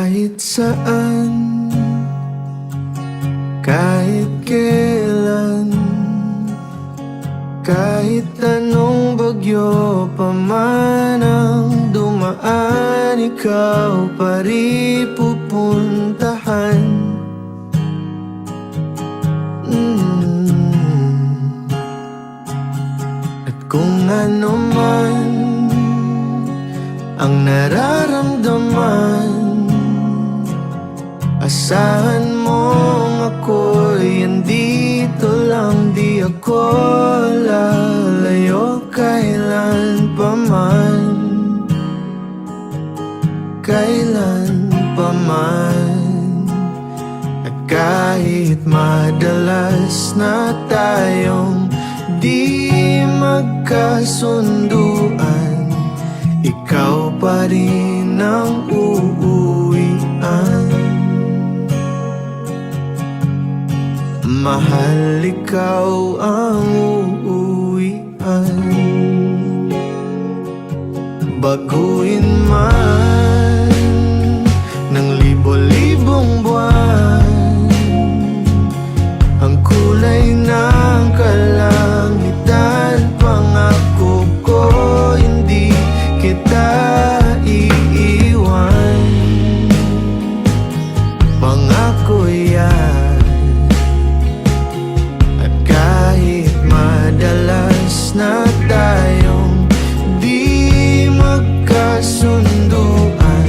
Kahit saan, kahit kailan, kahit anong bagyo pa man ang dumaan, ikaw pa rin pupuntahan. At kung ano man ang nararamdaman, asahan mong ako'y andito lang. Di ako lalayo kailan pa man, kailan pa man. At kahit madalas na tayong di magkasunduan, ikaw pa rin ang uuwian. Mahal, ikaw ang uuwian. Baguhin man ng libo-libong buwan ang kulay ng kalangitan, pangako ko hindi kita iiwan. Pangako yan. At kahit madalas na tayong di magkasunduan,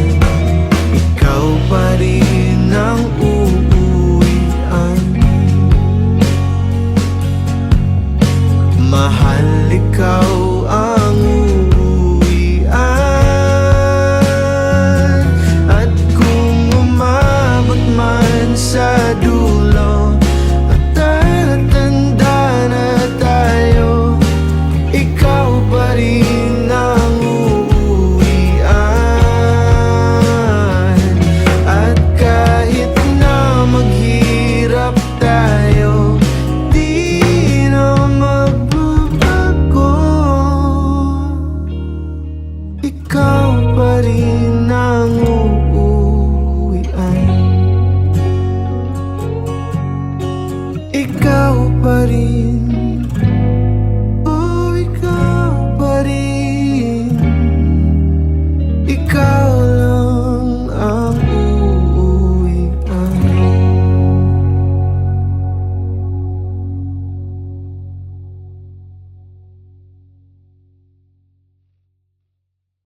ikaw pa rin ang uuwian. Mahal, ikaw ang uuwian. At kung umabot man sa dulo at tatanda na tayo, ikaw pa rin ang uuwian. At kahit na maghirap tayo, di na magbabago, ikaw pa rin